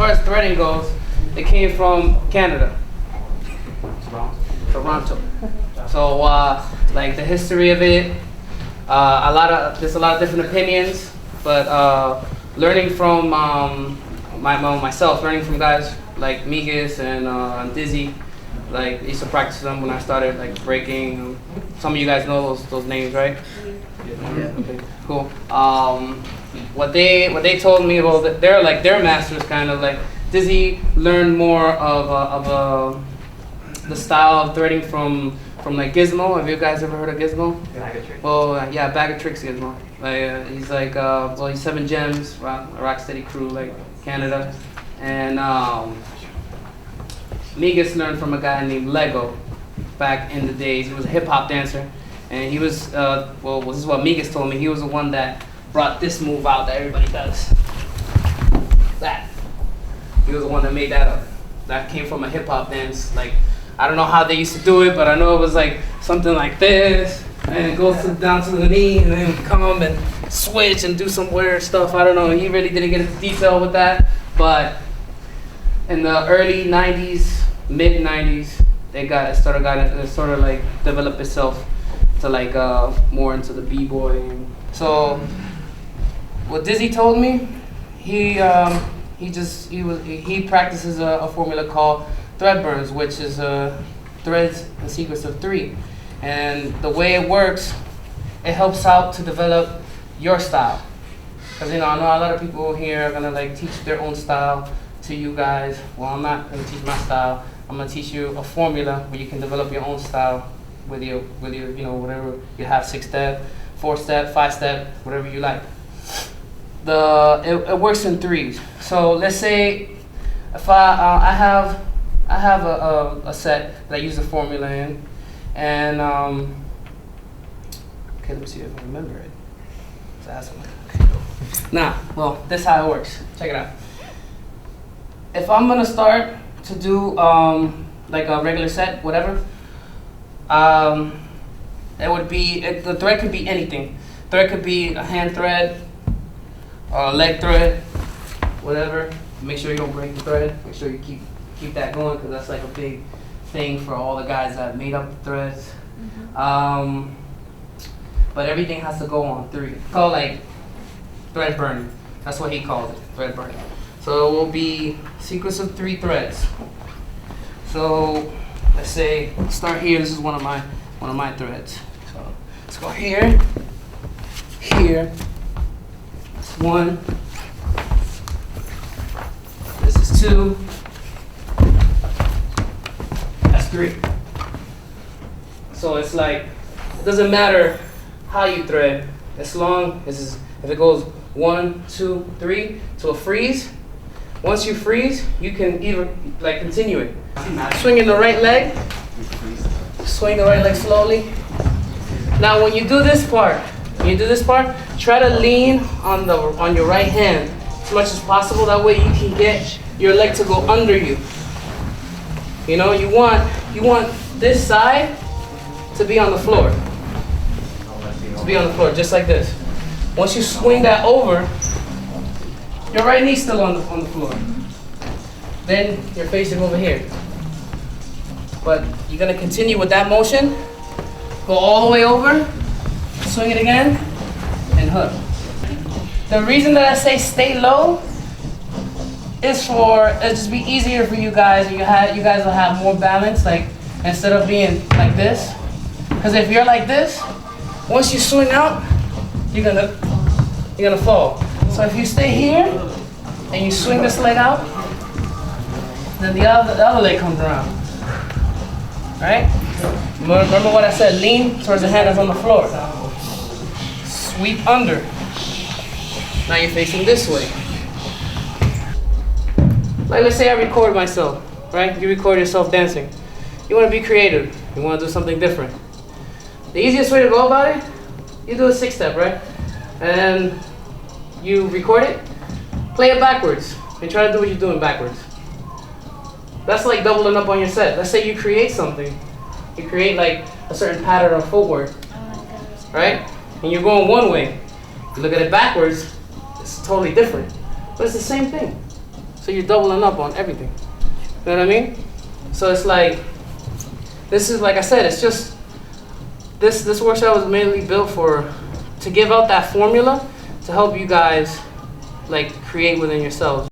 far as threading goes, it came from Canada. Toronto. So like the history of it, there's a lot of different opinions, but learning from myself, learning from guys like Migas and Dizzy, like I used to practice them when I started like breaking. Some of you guys know those names, right? Yeah. Okay. Cool. What they told me, well, they're like their masters, kind of like Dizzy learned more of the style of threading from like Gizmo. Have you guys ever heard of Gizmo? Bag of Tricks. Well, yeah, Bag of Tricks Gizmo. Like he's like he's 7 Gems, Rocksteady crew, like Canada, and Migas learned from a guy named Lego back in the days. He was a hip hop dancer, and he was well, this is what Migas told me. He was the one that brought this move out that everybody does. That. He was the one that made that up. That came from a hip hop dance. Like, I don't know how they used to do it, but I know it was like something like this, and it goes down to the knee, and then come and switch and do some weird stuff. I don't know. He really didn't get into detail with that, but in the early '90s, mid '90s, it sort of like developed itself to like more into the b-boy. So what Dizzy told me, he practices a formula called thread burns, which is threads in sequence of 3, and the way it works, it helps out to develop your style. Because I know a lot of people here are gonna like teach their own style to you guys. Well, I'm not gonna teach my style. I'm gonna teach you a formula where you can develop your own style with your whatever you have, 6-step, 4-step, 5-step, whatever you like. It works in 3s. So let's say if I have a set that I use the formula in, and okay, let me see if I remember it. Okay. Nah, well, this is how it works. Check it out. If I'm gonna start to do like a regular set, whatever, it would be the thread could be anything. Thread could be a hand thread, leg thread, whatever. Make sure you don't break the thread. Make sure you keep that going, because that's like a big thing for all the guys that made up the threads. Mm-hmm. But everything has to go on 3. It's called like thread burning. That's what he calls it, thread burning. So it will be sequence of 3 threads. So let's say start here. This is one of my threads. So let's go here, here. That's 1. This is 2. That's 3. So it's like, it doesn't matter how you thread, as long as if it goes 1, 2, 3 to a freeze. Once you freeze, you can either like continue it. Swinging the right leg. Swing the right leg slowly. Now when you do this part, try to lean on your right hand as much as possible. That way you can get your leg to go under you. You know, you want this side to be on the floor. To be on the floor, just like this. Once you swing that over, your right knee's still on the floor. Then you're facing over here. But you're gonna continue with that motion. Go all the way over, swing it again, and hook. The reason that I say stay low is it'll just be easier for you guys, and you guys will have more balance, like instead of being like this. Because if you're like this, once you swing out, you're gonna fall. So if you stay here and you swing this leg out, then the other leg comes around. Right? Remember what I said? Lean towards the hand that's on the floor. Sweep under. Now you're facing this way. Like let's say I record myself, right? You record yourself dancing. You want to be creative. You want to do something different. The easiest way to go about it, you do a 6-step, right? And you record it, play it backwards, and try to do what you're doing backwards. That's like doubling up on your set. Let's say you create something. You create like a certain pattern of footwork, right? And you're going one way. You look at it backwards, it's totally different. But it's the same thing. So you're doubling up on everything. You know what I mean? So it's like, this is, like I said, it's just, this workshop was mainly built to give out that formula to help you guys like create within yourselves.